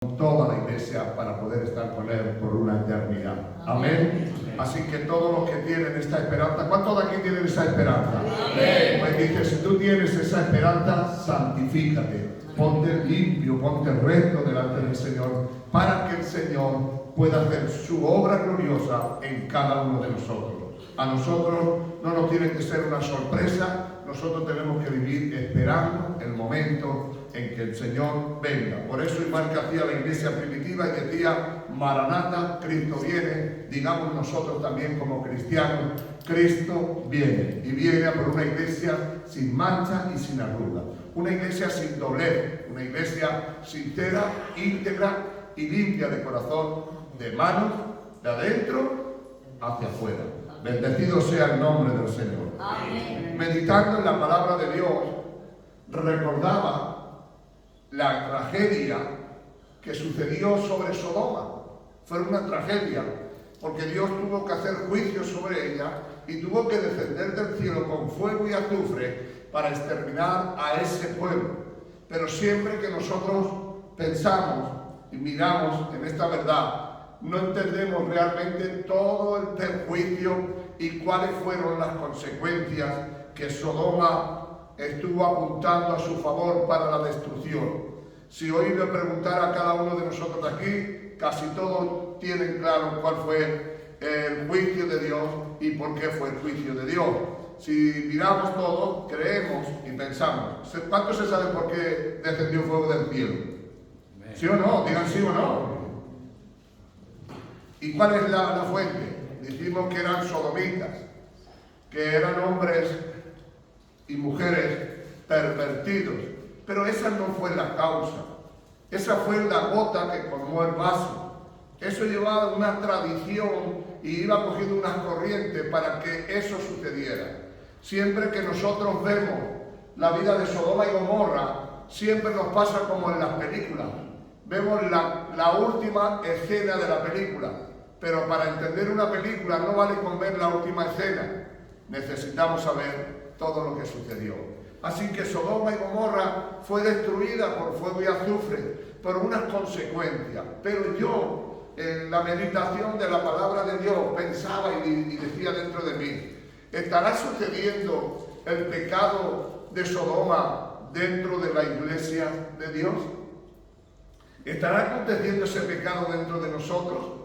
toda la iglesia para poder estar con Él por una eternidad. Amén. Así que todos los que tienen esta esperanza, ¿cuántos de aquí tienen esa esperanza? Amén. Pues dice, si tú tienes esa esperanza, santifícate, ponte limpio, ponte recto delante del Señor, para que el Señor pueda hacer su obra gloriosa en cada uno de nosotros. A nosotros no nos tiene que ser una sorpresa, nosotros tenemos que vivir esperando el momento en que el Señor venga. Por eso igual que hacía la iglesia primitiva y decía, Maranata, Cristo viene, digamos nosotros también como cristianos, Cristo viene. Y viene a por una iglesia sin mancha y sin arruga. Una iglesia sin doblez, una iglesia sincera, íntegra y limpia de corazón, de manos, de adentro hacia afuera. Bendecido sea el nombre del Señor. Amén. Meditando en la palabra de Dios, recordaba la tragedia que sucedió sobre Sodoma. Fue una tragedia, porque Dios tuvo que hacer juicio sobre ella y tuvo que descender del cielo con fuego y azufre para exterminar a ese pueblo. Pero siempre que nosotros pensamos y miramos en esta verdad, no entendemos realmente todo el perjuicio y cuáles fueron las consecuencias que Sodoma estuvo apuntando a su favor para la destrucción. Si hoy le preguntara a cada uno de nosotros aquí, casi todos tienen claro cuál fue el juicio de Dios y por qué fue el juicio de Dios. Si miramos todo, creemos y pensamos. ¿Cuánto se sabe por qué descendió fuego del cielo? ¿Sí o no? Digan sí o no. ¿Y cuál es la fuente? Dijimos que eran sodomitas, que eran hombres y mujeres pervertidos. Pero esa no fue la causa. Esa fue la gota que colmó el vaso. Eso llevaba una tradición y iba cogiendo unas corrientes para que eso sucediera. Siempre que nosotros vemos la vida de Sodoma y Gomorra, siempre nos pasa como en las películas. Vemos la última escena de la película. Pero para entender una película no vale con ver la última escena. Necesitamos saber todo lo que sucedió. Así que Sodoma y Gomorra fue destruida por fuego y azufre, por unas consecuencias. Pero yo, en la meditación de la palabra de Dios, pensaba y decía dentro de mí, ¿estará sucediendo el pecado de Sodoma dentro de la iglesia de Dios? ¿Estará aconteciendo ese pecado dentro de nosotros?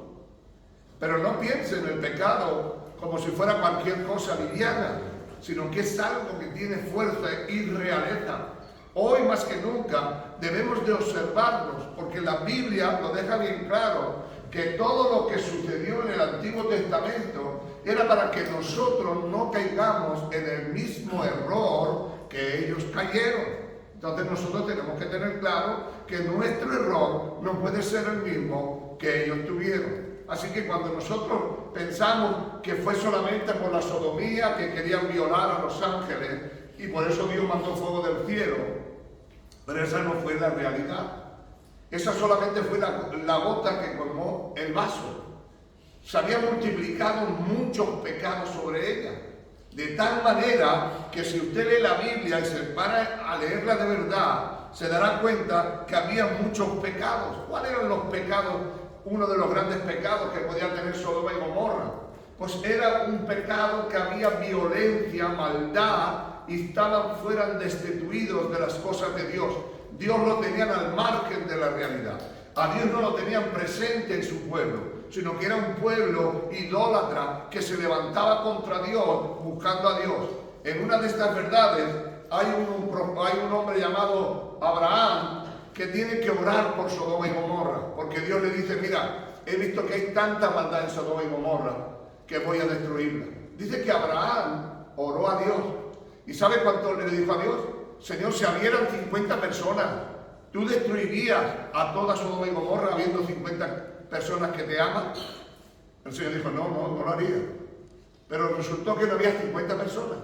Pero no piensen en el pecado como si fuera cualquier cosa liviana, sino que es algo que tiene fuerza y realeza. Hoy más que nunca debemos de observarnos, porque la Biblia lo deja bien claro, que todo lo que sucedió en el Antiguo Testamento era para que nosotros no caigamos en el mismo error que ellos cayeron. Entonces nosotros tenemos que tener claro que nuestro error no puede ser el mismo que ellos tuvieron. Así que cuando nosotros pensamos que fue solamente por la sodomía, que querían violar a los ángeles y por eso Dios mandó fuego del cielo, pero esa no fue la realidad. Esa solamente fue la gota que colmó el vaso. Se habían multiplicado muchos pecados sobre ella, de tal manera que si usted lee la Biblia y se para a leerla de verdad, se dará cuenta que había muchos pecados. ¿Cuáles eran los pecados? Uno de los grandes pecados que podía tener Sodoma y Gomorra, pues era un pecado que había violencia, maldad, y fueran destituidos de las cosas de Dios. Dios lo tenían al margen de la realidad. A Dios no lo tenían presente en su pueblo, sino que era un pueblo idólatra que se levantaba contra Dios, buscando a Dios. En una de estas verdades hay un hombre llamado Abraham, que tiene que orar por Sodoma y Gomorra, porque Dios le dice, mira, he visto que hay tanta maldad en Sodoma y Gomorra que voy a destruirla. Dice que Abraham oró a Dios. ¿Y sabe cuánto le dijo a Dios? Señor, si habieran 50 personas, ¿tú destruirías a toda Sodoma y Gomorra habiendo 50 personas que te aman? El Señor dijo, no lo haría. Pero resultó que no había 50 personas.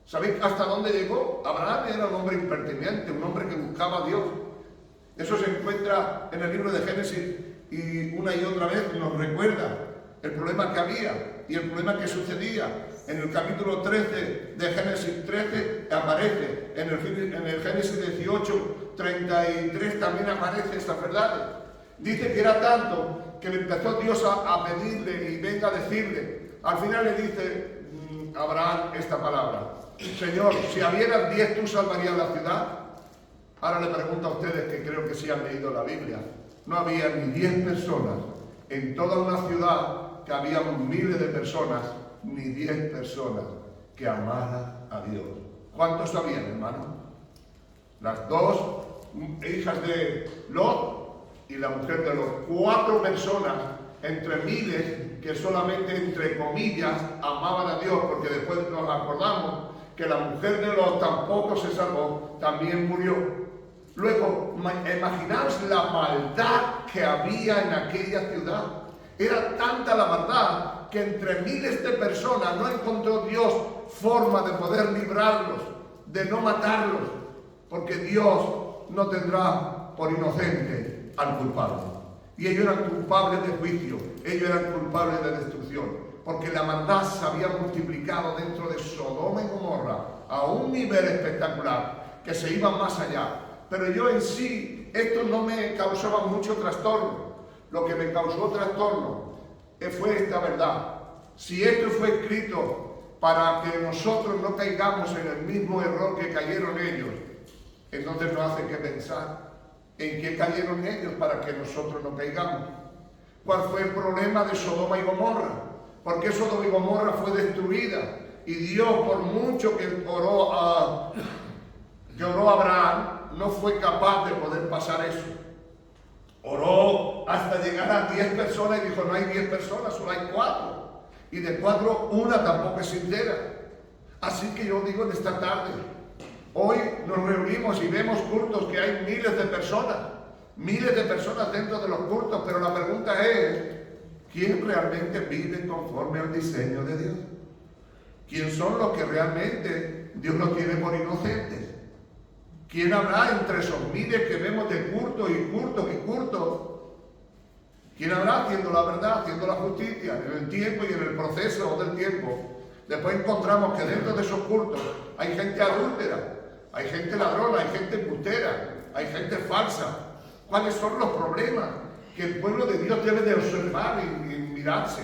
¿Sabéis hasta dónde llegó? Abraham era un hombre impertinente, un hombre que buscaba a Dios. Eso se encuentra en el libro de Génesis y una y otra vez nos recuerda el problema que había y el problema que sucedía. En el capítulo 13 de Génesis 13 aparece, en el Génesis 18, 33 también aparece estas verdades. Dice que era tanto que le empezó Dios a pedirle y venga a decirle. Al final le dice a Abraham esta palabra: Señor, si habieran 10, ¿tú salvarías la ciudad? Ahora le pregunto a ustedes, que creo que sí han leído la Biblia. No había ni 10 personas en toda una ciudad, que había miles de personas, ni 10 personas que amaran a Dios. ¿Cuántos habían, hermano? Las 2 hijas de Lot y la mujer de Lot. 4 personas entre miles que solamente, entre comillas, amaban a Dios, porque después nos acordamos que la mujer de Lot tampoco se salvó, también murió. Luego, imaginaos la maldad que había en aquella ciudad. Era tanta la maldad que entre miles de personas no encontró Dios forma de poder librarlos, de no matarlos, porque Dios no tendrá por inocente al culpable. Y ellos eran culpables de juicio, ellos eran culpables de destrucción, porque la maldad se había multiplicado dentro de Sodoma y Gomorra a un nivel espectacular, que se iba más allá. Pero yo en sí, esto no me causaba mucho trastorno. Lo que me causó trastorno fue esta verdad. Si esto fue escrito para que nosotros no caigamos en el mismo error que cayeron ellos, entonces nos hace que pensar en qué cayeron ellos para que nosotros no caigamos. ¿Cuál fue el problema de Sodoma y Gomorra? ¿Por qué Sodoma y Gomorra fue destruida? Y Dios, por mucho que oró a Abraham, no fue capaz de poder pasar eso. Oró hasta llegar a 10 personas y dijo: no hay 10 personas, solo hay 4. Y de 4, una tampoco es entera. Así que yo digo en esta tarde, hoy nos reunimos y vemos cultos que hay miles de personas dentro de los cultos, pero la pregunta es: ¿quién realmente vive conforme al diseño de Dios? ¿Quién son los que realmente Dios los tiene por inocentes? ¿Quién habrá entre esos miles que vemos de cultos y cultos y cultos? ¿Quién habrá haciendo la verdad, haciendo la justicia en el tiempo y en el proceso del tiempo? Después encontramos que dentro de esos cultos hay gente adúltera, hay gente ladrona, hay gente embustera, hay gente falsa. ¿Cuáles son los problemas que el pueblo de Dios debe de observar y mirarse?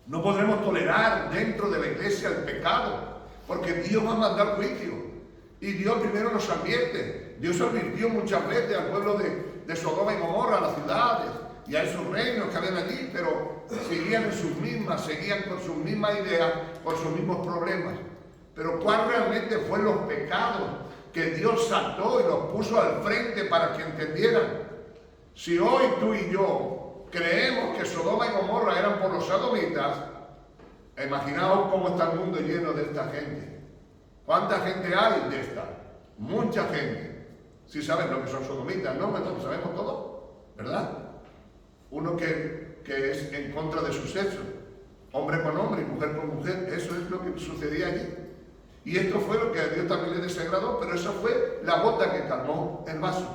No podremos tolerar dentro de la iglesia el pecado, porque Dios va a mandar juicio. Y Dios primero nos advierte. Dios advirtió muchas veces al pueblo de Sodoma y Gomorra, a las ciudades y a esos reinos que habían allí, pero seguían en sus mismas, seguían con sus mismas ideas, con sus mismos problemas. Pero ¿cuál realmente fue los pecados que Dios saltó y los puso al frente para que entendieran? Si hoy tú y yo creemos que Sodoma y Gomorra eran por los sodomitas, imaginaos cómo está el mundo lleno de esta gente. ¿Cuánta gente hay de esta? Mucha gente. Si saben lo que son sodomitas, ¿no? Entonces sabemos todo, ¿verdad? Uno que es en contra de su sexo, hombre con hombre y mujer con mujer, eso es lo que sucedía allí. Y esto fue lo que a Dios también le desagradó, pero esa fue la gota que calmó el vaso.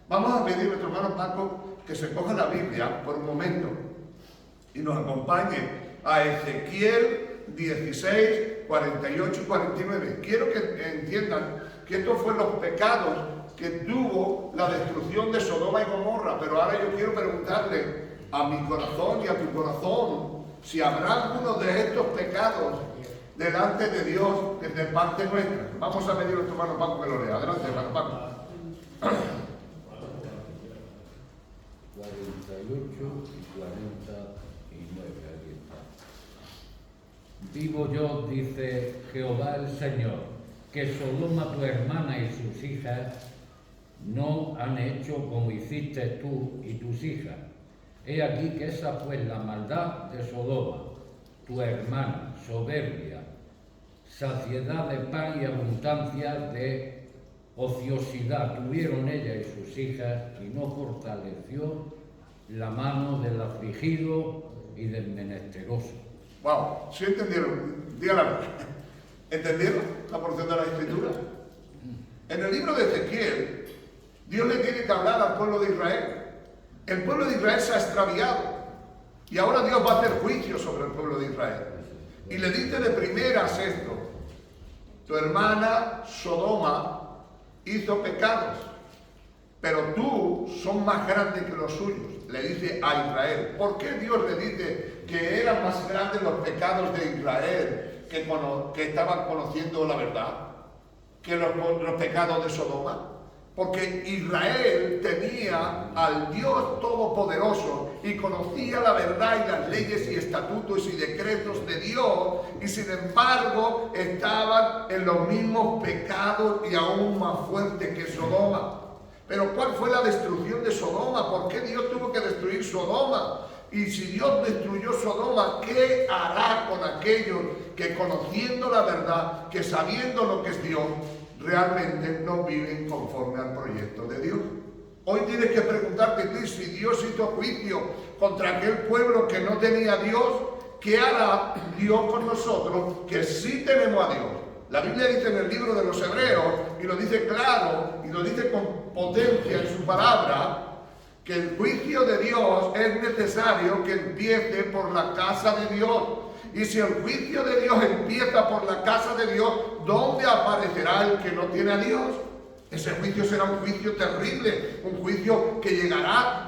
Vamos a pedir a nuestro hermano Paco que se coja la Biblia por un momento y nos acompañe a Ezequiel 16, 48 y 49. Quiero que entiendan que estos fueron los pecados que tuvo la destrucción de Sodoma y Gomorra, pero ahora yo quiero preguntarle a mi corazón y a tu corazón si habrá alguno de estos pecados delante de Dios desde parte nuestra. Vamos a pedir a nuestro hermano Paco que lo lea. Adelante, hermano Paco. 48 y 49, aquí está. Vivo yo, dice Jehová el Señor, que Sodoma tu hermana y sus hijas no han hecho como hiciste tú y tus hijas. He aquí que esa fue la maldad de Sodoma, tu hermana, soberbia, saciedad de pan y abundancia de ociosidad tuvieron ella y sus hijas, y no fortaleció la mano del afligido y del menesteroso. Wow, ¿sí entendieron? Díganlo. ¿Entendieron la porción de la Escritura? En el libro de Ezequiel, Dios le tiene que hablar al pueblo de Israel. El pueblo de Israel se ha extraviado y ahora Dios va a hacer juicio sobre el pueblo de Israel. Y le dice de primeras esto: tu hermana Sodoma hizo pecados. pero tú son más grandes que los suyos, le dice a Israel. ¿Por qué Dios le dice que eran más grandes los pecados de Israel que estaban conociendo la verdad que los pecados de Sodoma? Porque Israel tenía al Dios Todopoderoso y conocía la verdad y las leyes y estatutos y decretos de Dios, y sin embargo estaban en los mismos pecados y aún más fuertes que Sodoma. Pero ¿cuál fue la destrucción de Sodoma? ¿Por qué Dios tuvo que destruir Sodoma? Y si Dios destruyó Sodoma, ¿qué hará con aquellos que, conociendo la verdad, que sabiendo lo que es Dios, realmente no viven conforme al proyecto de Dios? Hoy tienes que preguntarte tú, si Dios hizo juicio contra aquel pueblo que no tenía a Dios, ¿qué hará Dios con nosotros que sí tenemos a Dios? La Biblia dice en el libro de los Hebreos, y lo dice claro, y lo dice con potencia en su palabra, que el juicio de Dios es necesario que empiece por la casa de Dios. Y si el juicio de Dios empieza por la casa de Dios, ¿dónde aparecerá el que no tiene a Dios? Ese juicio será un juicio terrible, un juicio que llegará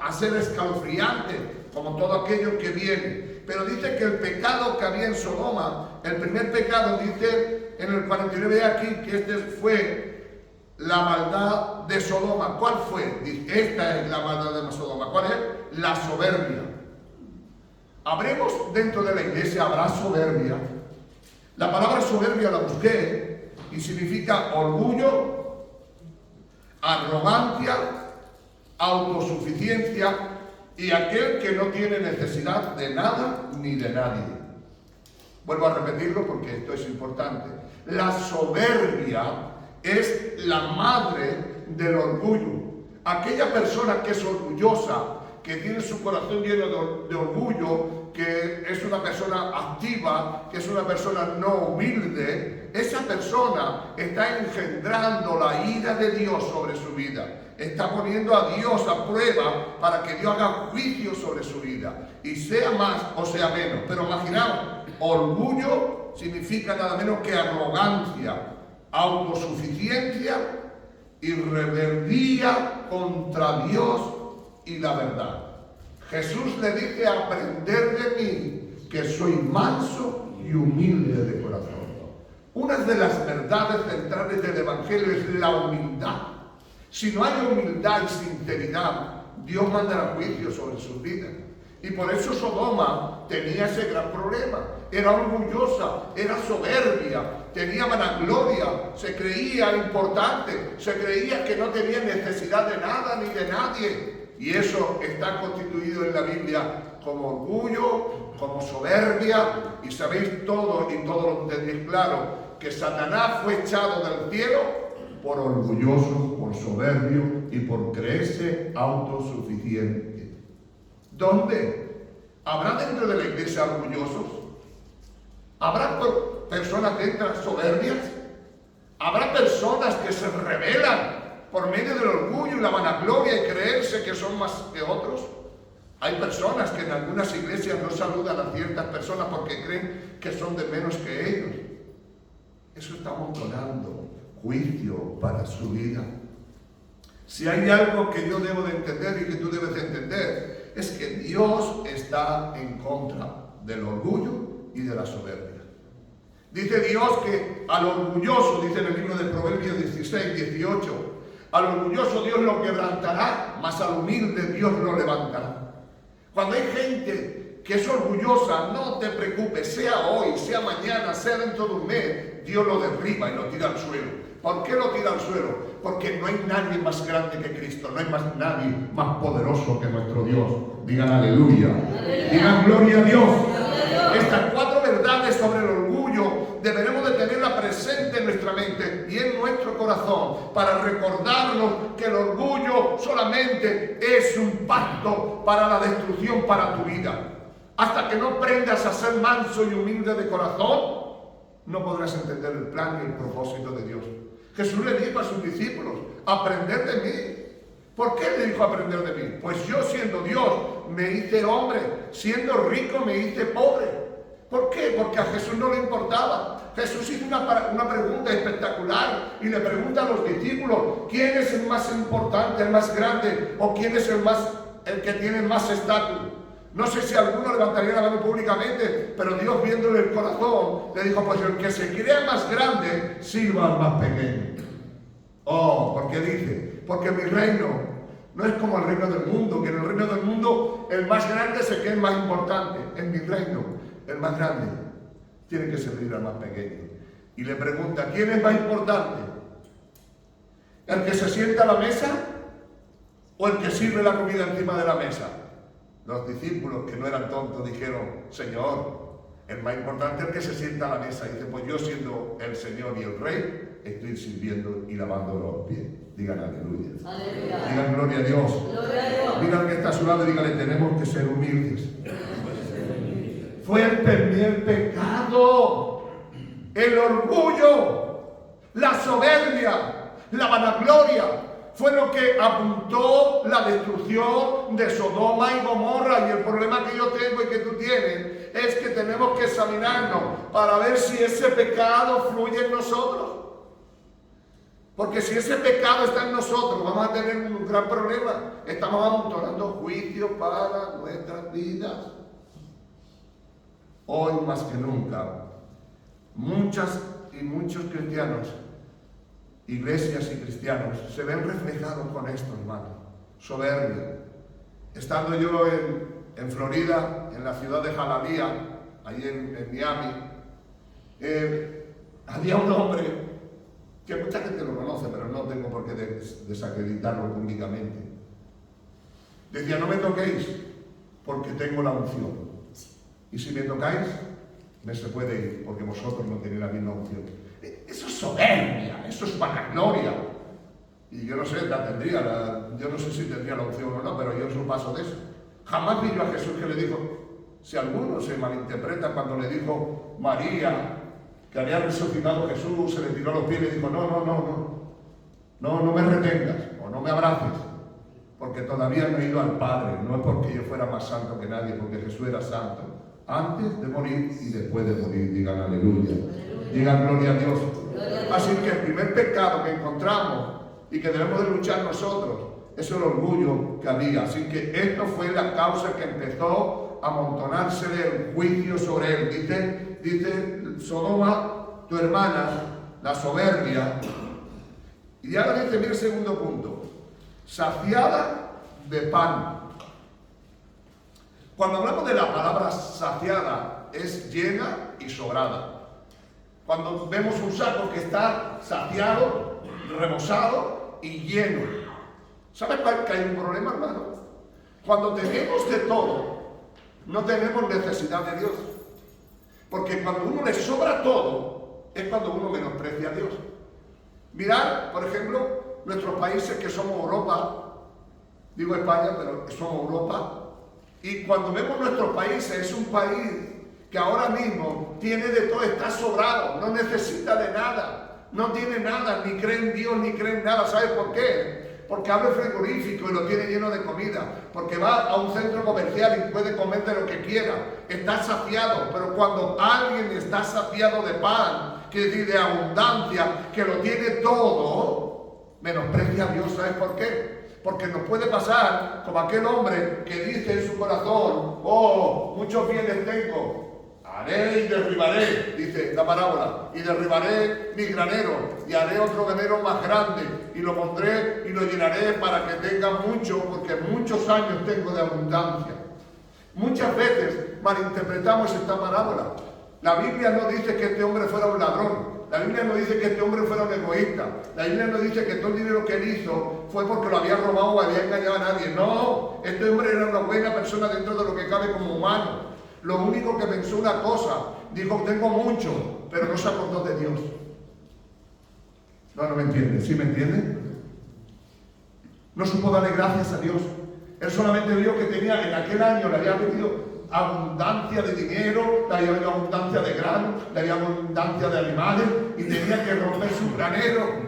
a ser escalofriante, como todo aquello que viene. Pero dice que el pecado que había en Sodoma, el primer pecado, dice en el 49 aquí, que este fue la maldad de Sodoma. ¿Cuál fue? Dice, esta es la maldad de Sodoma. ¿Cuál es? La soberbia. Habremos dentro de la iglesia, habrá soberbia. La palabra soberbia la busqué y significa orgullo, arrogancia, autosuficiencia y aquel que no tiene necesidad de nada ni de nadie. Vuelvo a repetirlo porque esto es importante. La soberbia es la madre del orgullo. Aquella persona que es orgullosa, que tiene su corazón lleno de orgullo, que es una persona activa, que es una persona no humilde, esa persona está engendrando la ira de Dios sobre su vida. Está poniendo a Dios a prueba para que Dios haga juicio sobre su vida. Y sea más o sea menos. Pero imaginaos, orgullo significa nada menos que arrogancia, autosuficiencia y rebeldía contra Dios y la verdad. Jesús le dice: aprender de mí, que soy manso y humilde de corazón. Una de las verdades centrales del Evangelio es la humildad. Si no hay humildad y sinceridad, Dios mandará juicio sobre sus vidas. Y por eso Sodoma tenía ese gran problema. Era orgullosa, era soberbia, tenía vanagloria, se creía importante, se creía que no tenía necesidad de nada ni de nadie. Y eso está constituido en la Biblia como orgullo, como soberbia. Y sabéis todo, y todo lo entendéis claro, que Satanás fue echado del cielo por orgulloso, por soberbio y por creerse autosuficiente. ¿Dónde? ¿Habrá dentro de la iglesia orgullosos? ¿Habrá personas dentro soberbias? ¿Habrá personas que se rebelan por medio del orgullo y la vanagloria y creerse que son más que otros? Hay personas que en algunas iglesias no saludan a ciertas personas porque creen que son de menos que ellos. Eso está amontonando juicio para su vida. Si hay algo que yo debo de entender y que tú debes de entender, es que Dios está en contra del orgullo y de la soberbia. Dice Dios que al orgulloso, dice en el libro de Proverbios 16, 18, al orgulloso Dios lo quebrantará, mas al humilde Dios lo levantará. Cuando hay gente que es orgullosa, no te preocupes, sea hoy, sea mañana, sea dentro de un mes, Dios lo derriba y lo tira al suelo. ¿Por qué lo tira al suelo? Porque no hay nadie más grande que Cristo, no hay nadie más poderoso que nuestro Dios. Digan aleluya, digan gloria a Dios. Estas cuatro verdades sobre el orgullo deberemos de tenerla presente en nuestra mente y en nuestro corazón para recordarnos que el orgullo solamente es un pacto para la destrucción para tu vida. Hasta que no aprendas a ser manso y humilde de corazón, no podrás entender el plan y el propósito de Dios. Jesús le dijo a sus discípulos: aprender de mí. ¿Por qué le dijo aprender de mí? Pues yo, siendo Dios, me hice hombre, siendo rico me hice pobre. ¿Por qué? Porque a Jesús no le importaba. Jesús hizo una pregunta espectacular y le pregunta a los discípulos, ¿quién es el más importante, el más grande? ¿O quién es el que tiene más estatus? No sé si alguno levantaría la mano públicamente, pero Dios, viéndole el corazón, le dijo, pues el que se crea más grande, sirva al más pequeño. Oh, ¿por qué dice? Porque mi reino no es como el reino del mundo, que en el reino del mundo el más grande es el que es más importante. En mi reino, el más grande tiene que servir al más pequeño. Y le pregunta, ¿quién es más importante? ¿El que se sienta a la mesa o el que sirve la comida encima de la mesa? Los discípulos, que no eran tontos, dijeron, Señor, el más importante es el que se sienta a la mesa. Y dice, pues yo, siendo el Señor y el Rey, estoy sirviendo y lavando los pies. Digan aleluya. Aleluya. Digan gloria a Dios. Gloria a Dios. Digan que está a su lado y díganle, tenemos que ser humildes. Fue el primer pecado, el orgullo, la soberbia, la vanagloria. Fue lo que apuntó la destrucción de Sodoma y Gomorra. Y el problema que yo tengo y que tú tienes es que tenemos que examinarnos para ver si ese pecado fluye en nosotros. Porque si ese pecado está en nosotros, vamos a tener un gran problema. Estamos amontonando juicios para nuestras vidas. Hoy más que nunca, muchas y muchos cristianos, iglesias y cristianos, se ven reflejados con esto, hermano. Soberbia. Estando yo en Florida, en la ciudad de Hialeah, ahí en Miami, había un hombre que mucha gente lo conoce, pero no tengo por qué desacreditarlo públicamente. Decía, no me toquéis, porque tengo la unción. Y si me tocáis, me se puede ir, porque vosotros no tenéis la misma unción. Eso es soberbia, eso es vanagloria. Y yo no sé, yo no sé si tendría la unción o no, pero yo soy paso de eso. Jamás vi yo a Jesús que le dijo, si alguno se malinterpreta cuando le dijo María, que había resucitado Jesús, se le tiró a los pies y le dijo, no me retengas o no me abraces, porque todavía no he ido al Padre. No es porque yo fuera más santo que nadie, porque Jesús era santo antes de morir y después de morir. Digan aleluya. Digan gloria a Dios. Así que el primer pecado que encontramos y que debemos de luchar nosotros es el orgullo que había. Así que esto fue la causa que empezó a amontonársele el juicio sobre él. Dice Sodoma, tu hermana, la soberbia. Y ahora dice, mira el segundo punto, saciada de pan. Cuando hablamos de la palabra saciada, es llena y sobrada. Cuando vemos un saco que está saciado, rebosado y lleno. ¿Sabes que hay un problema, hermano? Cuando tenemos de todo, no tenemos necesidad de Dios. Porque cuando uno le sobra todo, es cuando uno menosprecia a Dios. Mirad, por ejemplo, nuestros países que somos Europa, digo España, pero somos Europa. Y cuando vemos nuestros países, es un país que ahora mismo tiene de todo, está sobrado, no necesita de nada, no tiene nada, ni cree en Dios, ni cree en nada. ¿Sabes por qué? Porque abre frigorífico y lo tiene lleno de comida, porque va a un centro comercial y puede comer de lo que quiera, está saciado. Pero cuando alguien está saciado de pan, que decir de abundancia, que lo tiene todo, menosprecia a Dios. ¿Sabes por qué? Porque nos puede pasar como aquel hombre que dice en su corazón, oh, muchos bienes tengo, haré y derribaré, dice la parábola, y derribaré mi granero, y haré otro granero más grande, y lo pondré y lo llenaré para que tenga mucho, porque muchos años tengo de abundancia. Muchas veces malinterpretamos esta parábola. La Biblia no dice que este hombre fuera un ladrón. La Biblia no dice que este hombre fuera un egoísta. La Biblia no dice que todo el dinero que él hizo fue porque lo había robado o había engañado a nadie. No, este hombre era una buena persona dentro de lo que cabe como humano. Lo único que pensó una cosa, dijo, tengo mucho, pero no se acordó de Dios. No me entiende. ¿Sí me entiende? No supo darle gracias a Dios. Él solamente vio que tenía, en aquel año le había venido abundancia de dinero, le había venido abundancia de grano, le había abundancia de animales y tenía que romper su granero.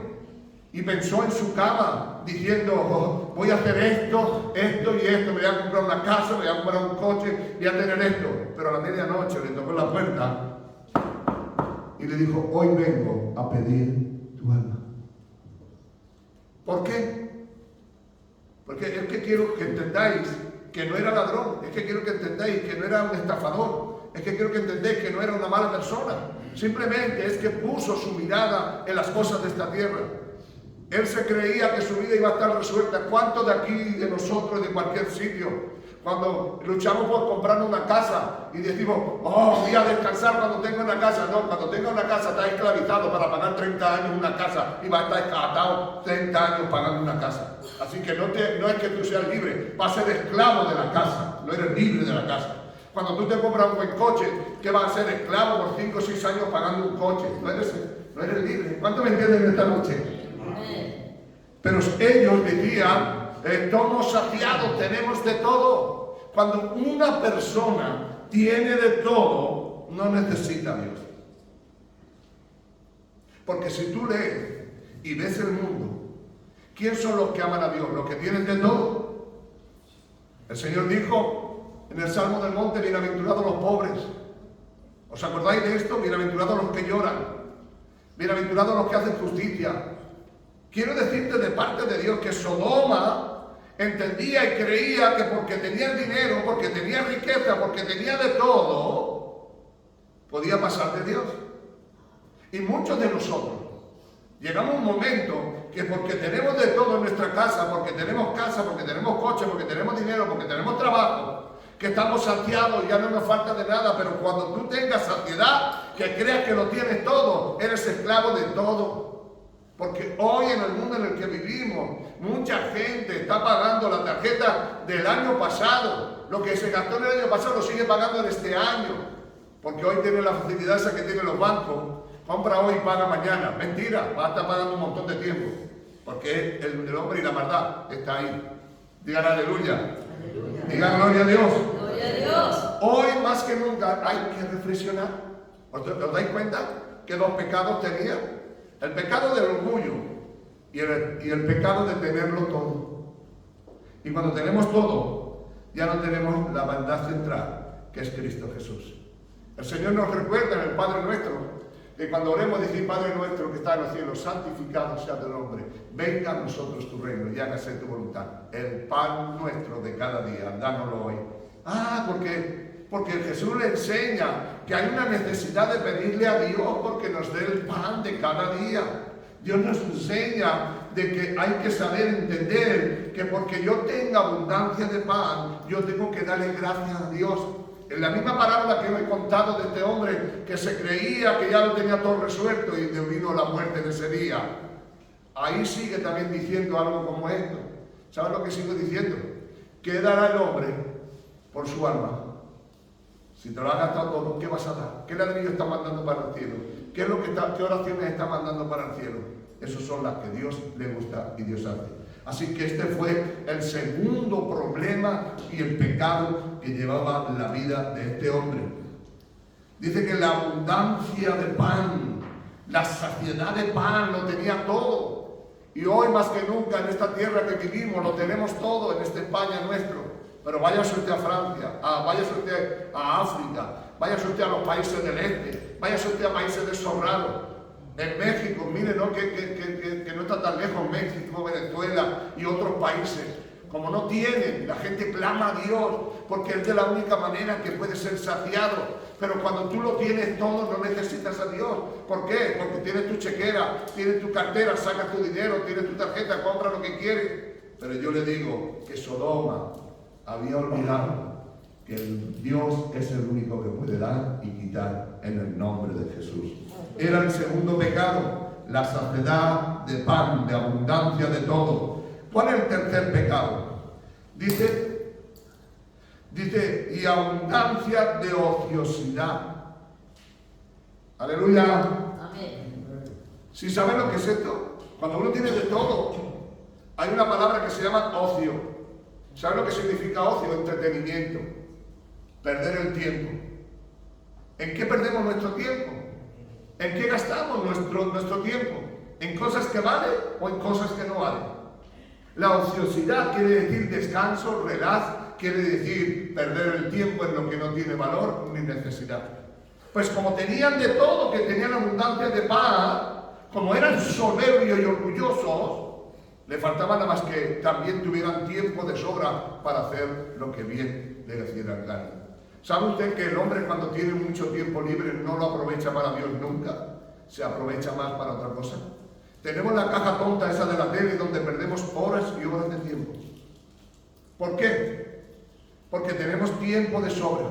y pensó en su cama, diciendo, "Oh, voy a hacer esto, esto y esto, me voy a comprar una casa, me voy a comprar un coche, voy a tener esto". Pero a la medianoche le tocó la puerta y le dijo, "Hoy vengo a pedir tu alma". ¿Por qué? Porque es que quiero que entendáis que no era ladrón, es que quiero que entendáis que no era un estafador, es que quiero que entendáis que no era una mala persona. Simplemente es que puso su mirada en las cosas de esta tierra. Él se creía que su vida iba a estar resuelta. ¿Cuántos de aquí, de nosotros, de cualquier sitio, cuando luchamos por comprar una casa y decimos, "Oh, voy a descansar cuando tenga una casa"? No, cuando tenga una casa está esclavizado para pagar 30 años una casa y va a estar atado 30 años pagando una casa. Así que no es que tú seas libre, vas a ser esclavo de la casa, no eres libre de la casa. Cuando tú te compras un buen coche, ¿qué vas a ser esclavo por 5 o 6 años pagando un coche? No eres libre. ¿Cuánto me entienden esta noche? Pero ellos decían, estamos saciados, tenemos de todo. Cuando una persona tiene de todo, no necesita a Dios. Porque si tú lees y ves el mundo, ¿quién son los que aman a Dios? Los que tienen de todo. El Señor dijo en el Salmo del Monte, bienaventurados los pobres. ¿Os acordáis de esto? Bienaventurados los que lloran. Bienaventurados los que hacen justicia. Quiero decirte de parte de Dios que Sodoma entendía y creía que porque tenía dinero, porque tenía riqueza, porque tenía de todo, podía pasar de Dios. Y muchos de nosotros llegamos a un momento que porque tenemos de todo en nuestra casa, porque tenemos coche, porque tenemos dinero, porque tenemos trabajo, que estamos saciados y ya no nos falta de nada. Pero cuando tú tengas saciedad, que creas que lo tienes todo, eres esclavo de todo. Porque hoy en el mundo en el que vivimos, mucha gente está pagando la tarjeta del año pasado. Lo que se gastó en el año pasado lo sigue pagando en este año. Porque hoy tiene la facilidad esa que tienen los bancos. Compra hoy y paga mañana. Mentira, va a estar pagando un montón de tiempo. Porque el hombre y la maldad está ahí. Digan aleluya. Aleluya. Digan gloria a Dios. Gloria a Dios. Hoy más que nunca hay que reflexionar. ¿Os dais cuenta que 2 pecados tenía? El pecado del orgullo y el pecado de tenerlo todo. Y cuando tenemos todo, ya no tenemos la verdad central, que es Cristo Jesús. El Señor nos recuerda en el Padre Nuestro, que cuando oremos decir, Padre Nuestro que está en los cielos, santificado sea tu nombre, venga a nosotros tu reino y hágase tu voluntad. El pan nuestro de cada día, dánoslo hoy. Porque Jesús le enseña que hay una necesidad de pedirle a Dios porque nos dé el pan de cada día. Dios nos enseña de que hay que saber entender que porque yo tenga abundancia de pan, yo tengo que darle gracias a Dios. En la misma parábola que os he contado de este hombre que se creía que ya lo tenía todo resuelto y le vino la muerte en ese día, ahí sigue también diciendo algo como esto. ¿Sabes lo que sigue diciendo? ¿Qué dará el hombre por su alma? Si te lo has gastado todo, ¿qué vas a dar? ¿Qué ladrillo está mandando para el cielo? ¿Qué oraciones está mandando para el cielo? Esas son las que Dios le gusta y Dios hace. Así que este fue el segundo problema y el pecado que llevaba la vida de este hombre. Dice que la abundancia de pan, la saciedad de pan, lo tenía todo. Y hoy más que nunca en esta tierra que vivimos lo tenemos todo en esta España nuestro. Pero váyase usted a Francia, váyase usted a África, váyase usted a los países del este, váyase usted a países desorrados. En México, mire, ¿no? Que no está tan lejos, México, Venezuela y otros países. Como no tienen, la gente clama a Dios porque es de la única manera que puede ser saciado. Pero cuando tú lo tienes todo, no necesitas a Dios. ¿Por qué? Porque tienes tu chequera, tienes tu cartera, sacas tu dinero, tienes tu tarjeta, compra lo que quieres. Pero yo le digo que Sodoma había olvidado que el Dios es el único que puede dar y quitar en el nombre de Jesús. Era el segundo pecado, la saciedad de pan, de abundancia de todo. ¿Cuál es el tercer pecado? Dice, y abundancia de ociosidad. Aleluya. Amén. ¿Sí saben lo que es esto? Cuando uno tiene de todo, hay una palabra que se llama ocio. ¿Saben lo que significa ocio? Entretenimiento. Perder el tiempo. ¿En qué perdemos nuestro tiempo? ¿En qué gastamos nuestro tiempo? ¿En cosas que valen o en cosas que no valen? La ociosidad quiere decir descanso, relax, quiere decir perder el tiempo en lo que no tiene valor ni necesidad. Pues como tenían de todo, que tenían abundancia de pan, como eran soberbios y orgullosos, le faltaba nada más que también tuvieran tiempo de sobra para hacer lo que bien le hiciera el gana. ¿Sabe usted que el hombre cuando tiene mucho tiempo libre no lo aprovecha para Dios nunca? Se aprovecha más para otra cosa. Tenemos la caja tonta esa de la tele donde perdemos horas y horas de tiempo. ¿Por qué? Porque tenemos tiempo de sobra.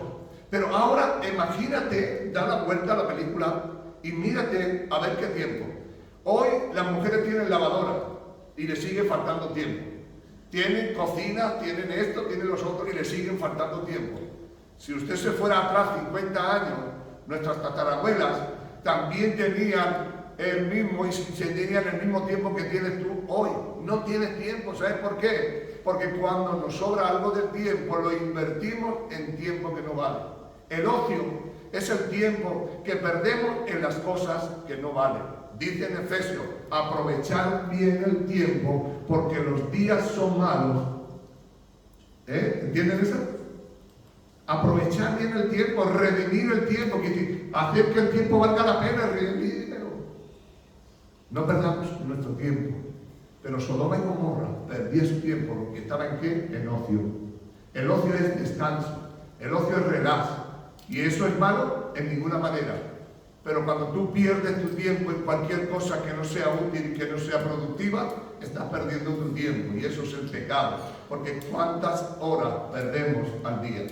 Pero ahora imagínate, da la vuelta a la película y mírate a ver qué tiempo. Hoy las mujeres tienen lavadora y les sigue faltando tiempo. Tienen cocina, tienen esto, tienen los otros y les siguen faltando tiempo. Si usted se fuera atrás 50 años, nuestras tatarabuelas también tenían el mismo y tenían el mismo tiempo que tienes tú hoy. No tienes tiempo, ¿sabes por qué? Porque cuando nos sobra algo del tiempo lo invertimos en tiempo que no vale. El ocio es el tiempo que perdemos en las cosas que no valen. Dice en Efesios, aprovechar bien el tiempo porque los días son malos. ¿Entienden eso? Aprovechar bien el tiempo, redimir el tiempo, hacer que el tiempo valga la pena, redimirlo. No perdamos nuestro tiempo. Pero Sodoma y Gomorra perdían su tiempo, porque estaba en ¿qué? En ocio. El ocio es descanso, el ocio es relax. Y eso es malo en ninguna manera. Pero cuando tú pierdes tu tiempo en cualquier cosa que no sea útil y que no sea productiva, estás perdiendo tu tiempo. Y eso es el pecado. Porque ¿cuántas horas perdemos al día?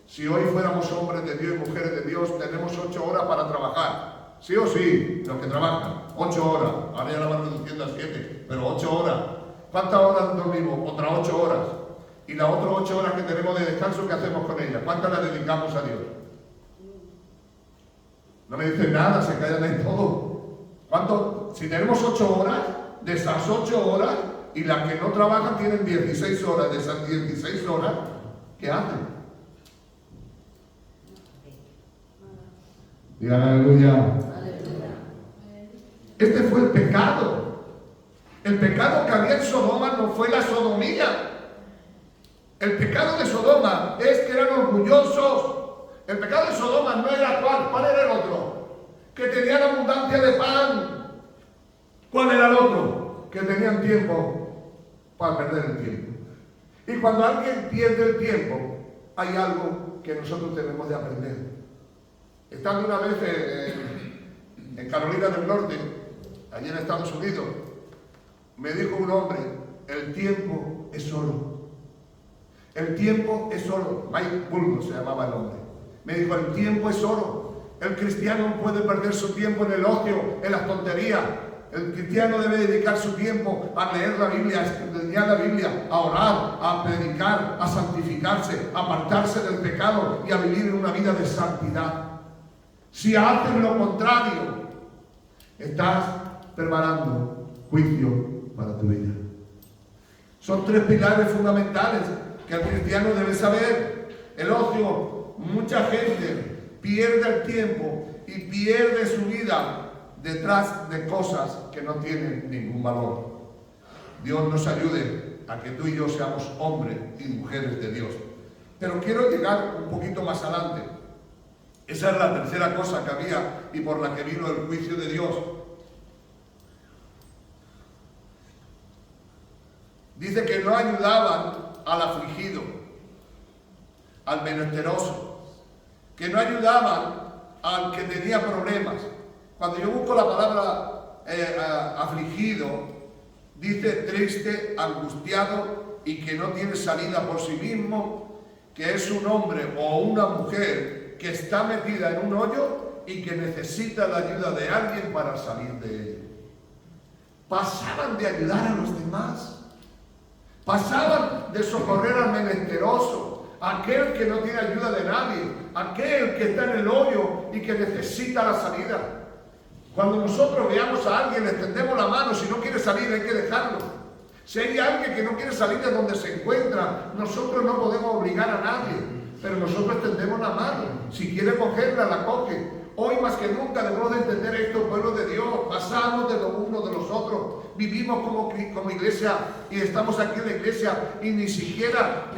Si hoy fuéramos hombres de Dios y mujeres de Dios, tenemos 8 horas para trabajar. Sí o sí, los que trabajan, 8 horas. Ahora ya la van reduciendo a 7, pero 8 horas. ¿Cuántas horas dormimos? Otras 8 horas. Y las otras 8 horas que tenemos de descanso, ¿qué hacemos con ellas? ¿Cuántas las dedicamos a Dios? No me dicen nada, se callan en todo. ¿Cuánto? Si tenemos 8 horas, de esas 8 horas, y las que no trabajan tienen 16 horas, de esas 16 horas, ¿qué hacen? Digan aleluya. Este fue el pecado. El pecado que había en Sodoma no fue la sodomía. El pecado de Sodoma es que eran orgullosos. El pecado de Sodoma no era ¿cuál era el otro? Que tenían abundancia de pan. ¿Cuál era el otro? Que tenían tiempo para perder el tiempo. Y cuando alguien pierde el tiempo, hay algo que nosotros tenemos de aprender. Estando una vez en Carolina del Norte, allí en Estados Unidos, me dijo un hombre, el tiempo es oro. El tiempo es oro. Mike Bulgo se llamaba el hombre. Me dijo, el tiempo es oro. El cristiano no puede perder su tiempo en el ocio, en las tonterías. El cristiano debe dedicar su tiempo a leer la Biblia, a estudiar la Biblia, a orar, a predicar, a santificarse, a apartarse del pecado y a vivir en una vida de santidad. Si haces lo contrario, estás preparando juicio para tu vida. Son 3 pilares fundamentales que el cristiano debe saber. El ocio, mucha gente pierde el tiempo y pierde su vida detrás de cosas que no tienen ningún valor. Dios nos ayude a que tú y yo seamos hombres y mujeres de Dios. Pero quiero llegar un poquito más adelante. Esa es la tercera cosa que había y por la que vino el juicio de Dios. Dice que no ayudaban al afligido, al menesteroso, que no ayudaban al que tenía problemas. Cuando yo busco la palabra afligido, dice triste, angustiado y que no tiene salida por sí mismo, que es un hombre o una mujer que está metida en un hoyo y que necesita la ayuda de alguien para salir de él. Pasaban de ayudar a los demás, pasaban de socorrer al menesteroso, aquel que no tiene ayuda de nadie, aquel que está en el hoyo y que necesita la salida. Cuando nosotros veamos a alguien, le extendemos la mano. Si no quiere salir, hay que dejarlo. Si hay alguien que no quiere salir de donde se encuentra, nosotros no podemos obligar a nadie, pero nosotros extendemos la mano. Si quiere cogerla, la coge. Hoy más que nunca debemos de entender esto, pueblo de Dios. Pasamos de los unos de los otros. Vivimos como iglesia y estamos aquí en la iglesia y ni siquiera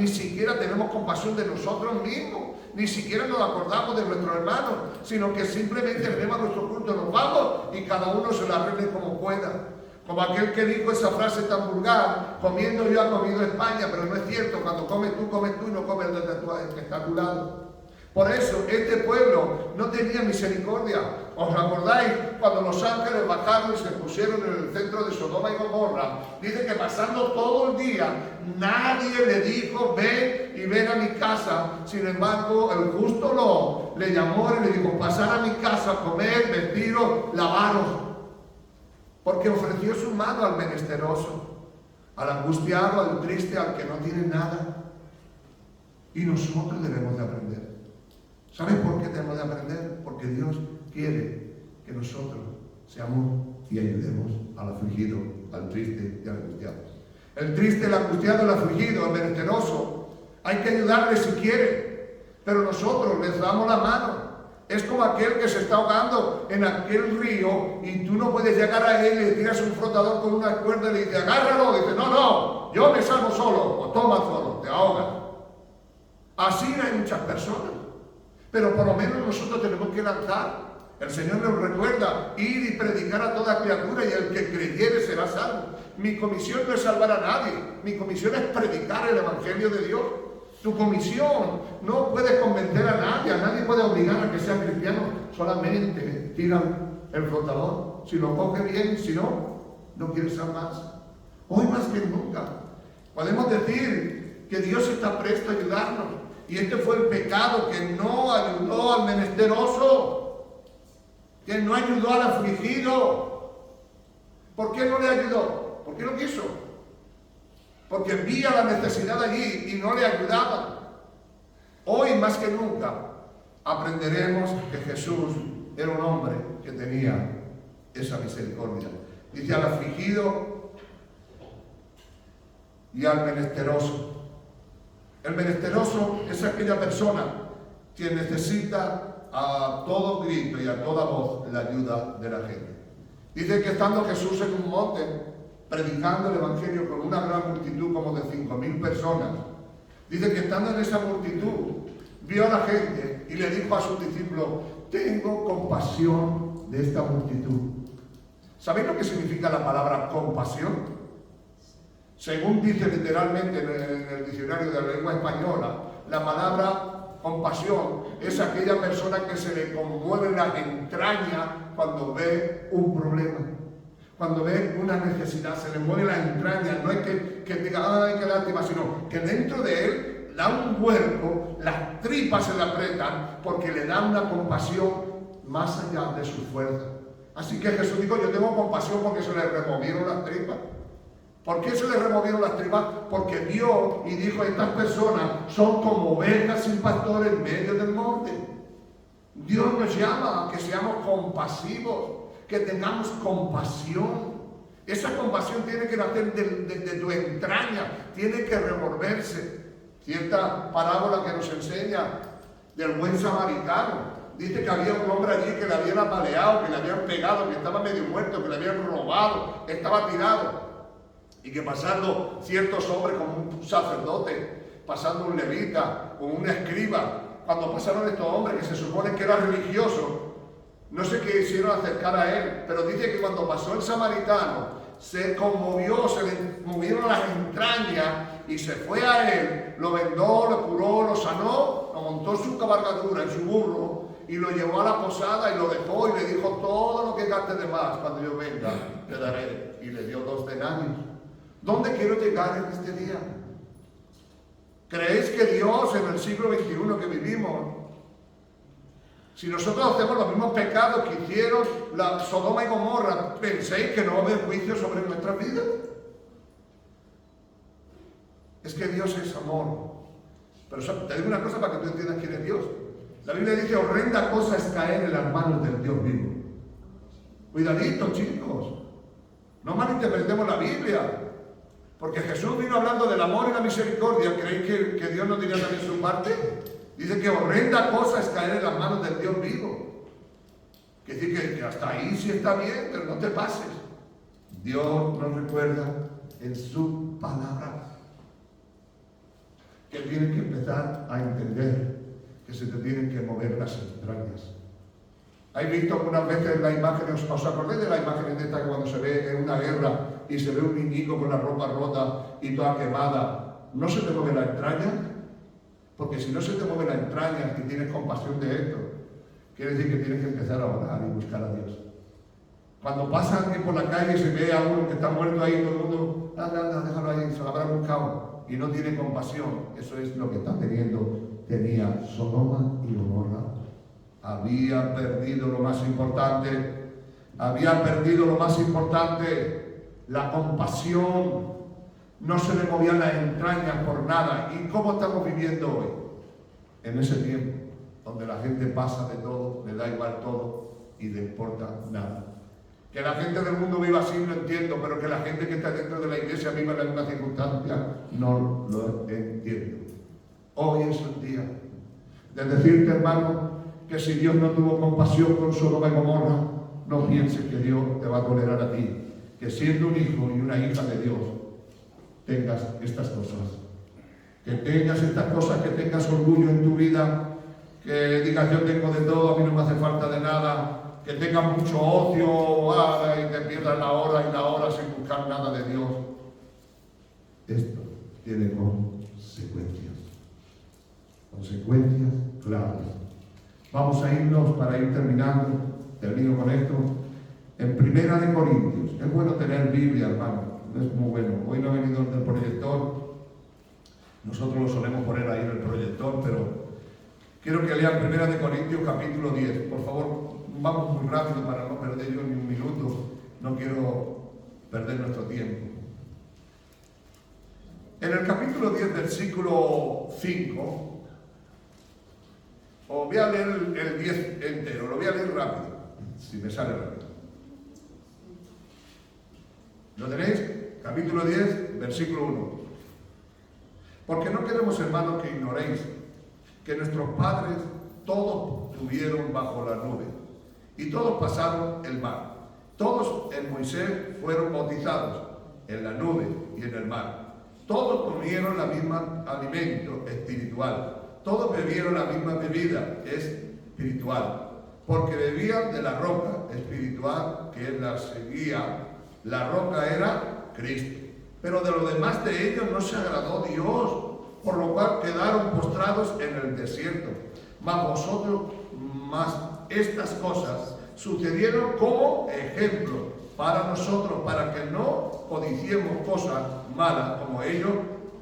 tenemos compasión de nosotros mismos. Ni siquiera nos acordamos de nuestros hermanos, sino que simplemente venimos a nuestro culto, nos vamos y cada uno se la arregle como pueda. Como aquel que dijo esa frase tan vulgar: comiendo yo ha comido España, pero no es cierto. Cuando comes tú y no comes el que está a tu lado. Por eso este pueblo no tenía misericordia. ¿Os acordáis cuando los ángeles bajaron y se pusieron en el centro de Sodoma y Gomorra? Dice que pasando todo el día nadie le dijo ven a mi casa. Sin embargo, el justo no, le llamó y le dijo: pasad a mi casa, comer, vestiros, lavaros. Porque ofreció su mano al menesteroso, al angustiado, al triste, al que no tiene nada. Y nosotros debemos de aprender. ¿Sabes por qué tenemos de aprender? Porque Dios quiere que nosotros seamos y ayudemos al afligido, al triste y al angustiado. El triste, el angustiado, el afligido, el menesteroso, hay que ayudarle si quiere, pero nosotros les damos la mano. Es como aquel que se está ahogando en aquel río y tú no puedes llegar a él y le tiras un flotador con una cuerda y le dices: agárralo. Dice: no, yo me salvo solo. O toma solo, te ahogas. Así hay muchas personas. Pero por lo menos nosotros tenemos que lanzar. El Señor nos recuerda: ir y predicar a toda criatura, y el que creyere será salvo. Mi comisión no es salvar a nadie. Mi comisión es predicar el Evangelio de Dios. Tu comisión no puede convencer a nadie puede obligar a que sean cristianos. Solamente tiran el flotador. Si lo coge bien, si no, no quiere ser más. Hoy más que nunca podemos decir que Dios está presto a ayudarnos. Y este fue el pecado, que no ayudó al menesteroso, que no ayudó al afligido. ¿Por qué no le ayudó? ¿Por qué no quiso? Porque veía la necesidad allí y no le ayudaban. Hoy más que nunca aprenderemos que Jesús era un hombre que tenía esa misericordia. Dice: al afligido y al menesteroso. El menesteroso es aquella persona que necesita a todo grito y a toda voz la ayuda de la gente. Dice que estando Jesús en un monte predicando el Evangelio con una gran multitud, como de 5.000 personas, dice que estando en esa multitud vio a la gente y le dijo a sus discípulos: tengo compasión de esta multitud. ¿Sabéis lo que significa la palabra compasión? Según dice literalmente en el diccionario de la lengua española, la palabra compasión es aquella persona que se le conmueve la entraña cuando ve un problema, cuando ve una necesidad, se le mueve la entraña. No es que diga: ay, qué lástima, sino que dentro de él da un huerco, las tripas se le apretan porque le da una compasión más allá de su fuerza. Así que Jesús dijo: yo tengo compasión porque se le removieron las tripas. ¿Por qué se le removieron las tripas? Porque vio y dijo: estas personas son como ovejas sin pastor en medio del monte. Dios nos llama a que seamos compasivos, que tengamos compasión. Esa compasión tiene que nacer de tu entraña, tiene que revolverse. Cierta parábola que nos enseña del buen samaritano. Dice que había un hombre allí que le habían apaleado, que le habían pegado, que estaba medio muerto, que le habían robado, estaba tirado. Y que pasando ciertos hombres, como un sacerdote, pasando un levita, o un escriba, cuando pasaron estos hombres que se supone que eran religiosos, no sé qué hicieron acercar a él, pero dice que cuando pasó el samaritano, se conmovió, se le movieron las entrañas y se fue a él, lo vendó, lo curó, lo sanó, lo montó en su cabalgadura, en su burro, y lo llevó a la posada y lo dejó y le dijo: todo lo que gastes de más, cuando yo venga, te daré. Y le dio 2 denarios. ¿Dónde quiero llegar en este día? ¿Creéis que Dios en el siglo XXI que vivimos, si nosotros hacemos los mismos pecados que hicieron la Sodoma y Gomorra, penséis que no va a haber juicio sobre nuestras vidas? Es que Dios es amor. Pero te digo una cosa para que tú entiendas quién es Dios. La Biblia dice: horrenda cosa es caer en las manos del Dios vivo. Cuidadito, chicos. No malinterpretemos la Biblia. Porque Jesús vino hablando del amor y la misericordia. ¿Creéis que Dios no tenía también su parte? Dice que horrenda cosa es caer en las manos del Dios vivo. Que decir que hasta ahí sí está bien, pero no te pases. Dios nos recuerda en su palabra que tienes que empezar a entender que se te tienen que mover las entrañas. ¿Habéis visto algunas veces la imagen? ¿Os acordáis de la imagen de esta que cuando se ve en una guerra y se ve un niñico con la ropa rota y toda quemada? ¿No se te mueve la entraña? Porque si no se te mueve la entraña y tienes compasión de esto, quiere decir que tienes que empezar a orar y buscar a Dios. Cuando pasa alguien por la calle y se ve a uno que está muerto ahí, todo el mundo, anda, déjalo ahí, se lo habrá buscado, y no tiene compasión. Eso es lo que tenía Sodoma y Gomorra. Había perdido lo más importante, la compasión. No se le movían las entrañas por nada. ¿Y cómo estamos viviendo hoy? En ese tiempo, donde la gente pasa de todo, le da igual todo y le importa nada. Que la gente del mundo viva así lo entiendo, pero que la gente que está dentro de la iglesia viva en la misma circunstancia, no lo entiendo. Hoy es el día de decirte, hermano, que si Dios no tuvo compasión con Sodoma y Gomorra, no pienses que Dios te va a tolerar a ti. Que siendo un hijo y una hija de Dios, tengas estas cosas. Que tengas estas cosas, que tengas orgullo en tu vida, que digas yo tengo de todo, a mí no me hace falta de nada, que tengas mucho ocio y te pierdas la hora y la hora sin buscar nada de Dios. Esto tiene consecuencias claras. Vamos a irnos para ir terminando, termino con esto, en 1 de Corintios. Es bueno tener Biblia, hermano, es muy bueno. Hoy no ha venido el proyector, nosotros lo solemos poner ahí en el proyector, pero quiero que lean 1 de Corintios capítulo 10, por favor. Vamos muy rápido para no perder yo ni un minuto, no quiero perder nuestro tiempo. En el capítulo 10, versículo 5, os voy a leer el 10 entero, lo voy a leer rápido, si me sale rápido. ¿Lo tenéis? Capítulo 10, versículo 1. Porque no queremos, hermanos, que ignoréis que nuestros padres todos tuvieron bajo la nube y todos pasaron el mar. Todos en Moisés fueron bautizados en la nube y en el mar. Todos comieron la misma alimento espiritual. Todos bebieron la misma bebida espiritual, porque bebían de la roca espiritual que la seguía. La roca era Cristo. Pero de lo demás de ellos no se agradó Dios, por lo cual quedaron postrados en el desierto. Mas estas cosas sucedieron como ejemplo para nosotros, para que no codiciemos cosas malas como ellos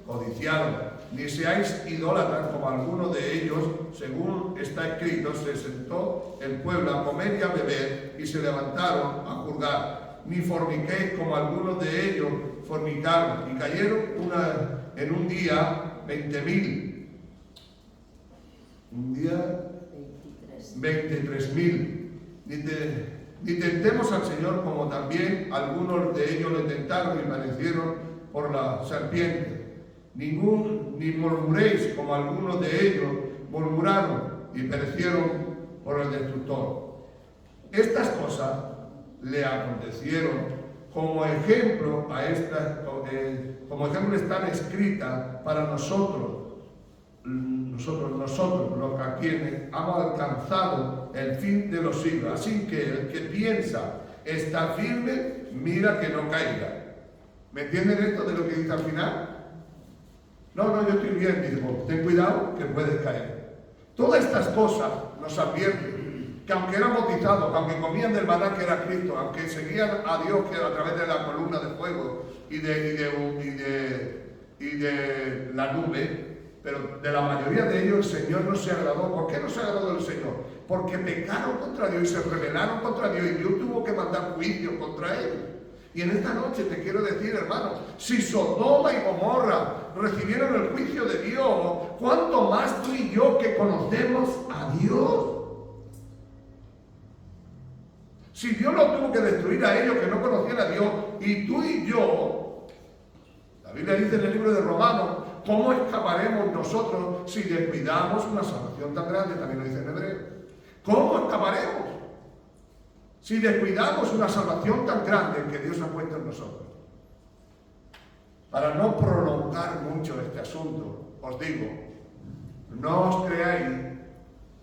codiciaron, ni seáis idólatras como algunos de ellos, según está escrito, se sentó el pueblo a comer y a beber y se levantaron a juzgar, ni forniquéis como algunos de ellos fornicaron y cayeron en un día 20.000. Un día 23.000. Ni tentemos al Señor como también algunos de ellos le tentaron y perecieron por la serpiente. Ni murmuréis como algunos de ellos murmuraron y perecieron por el destructor. Estas cosas le acontecieron como ejemplo como ejemplo están escritas para nosotros los a quienes hemos alcanzado el fin de los siglos. Así que el que piensa está firme, mira que no caiga. ¿Me entienden esto de lo que dice al final? No, yo estoy bien, dice, pues, ten cuidado que puedes caer. Todas estas cosas nos advierten que aunque eran bautizados, aunque comían del maná que era Cristo, aunque seguían a Dios que era a través de la columna de fuego y de la nube, pero de la mayoría de ellos el Señor no se agradó. ¿Por qué no se agradó el Señor? Porque pecaron contra Dios y se rebelaron contra Dios y Dios tuvo que mandar juicio contra ellos. Y en esta noche te quiero decir, hermano, si Sodoma y Gomorra recibieron el juicio de Dios, ¿cuánto más tú y yo que conocemos a Dios? Si Dios lo tuvo que destruir a ellos que no conocían a Dios, y tú y yo, la Biblia dice en el libro de Romanos, ¿cómo escaparemos nosotros si descuidamos una salvación tan grande? También lo dice en Hebreo. ¿Cómo escaparemos? si descuidamos una salvación tan grande que Dios ha puesto en nosotros. Para no prolongar mucho este asunto, os digo, no os creáis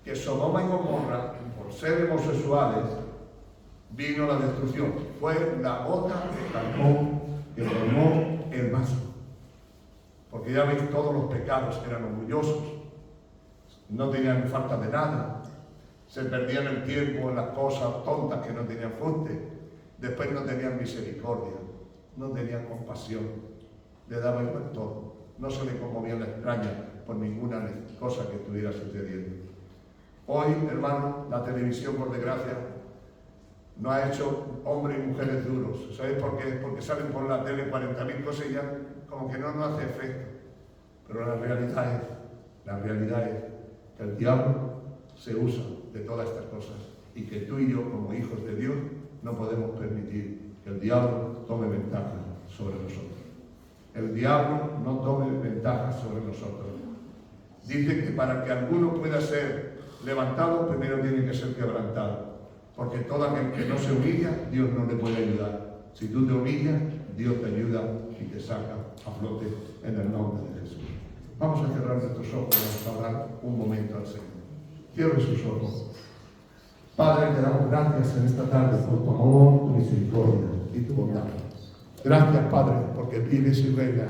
que Sodoma y Gomorra, por ser homosexuales, vino la destrucción. Fue la gota que calmó, que formó el vaso. Porque ya veis, todos los pecados eran orgullosos, no tenían falta de nada, se perdían el tiempo en las cosas tontas que no tenían fuste, después no tenían misericordia, no tenían compasión, le daba igual todo, no se le conmovía la extraña por ninguna cosa que estuviera sucediendo. Hoy, hermano, la televisión, por desgracia, nos ha hecho hombres y mujeres duros. ¿Sabéis por qué? Porque salen por la tele 40.000 cosas y ya como que no nos hace efecto. Pero la realidad es que el diablo se usa de todas estas cosas y que tú y yo, como hijos de Dios, no podemos permitir que el diablo tome ventaja sobre nosotros. El diablo no tome ventaja sobre nosotros. Dice que para que alguno pueda ser levantado, primero tiene que ser quebrantado. Porque todo aquel que no se humilla, Dios no le puede ayudar. Si tú te humillas, Dios te ayuda y te saca a flote en el nombre de Jesús. Vamos a cerrar nuestros ojos y vamos a orar un momento al Señor. Cierre sus ojos. Padre, te damos gracias en esta tarde por tu amor, tu misericordia y tu bondad. Gracias, Padre, porque vives y reinas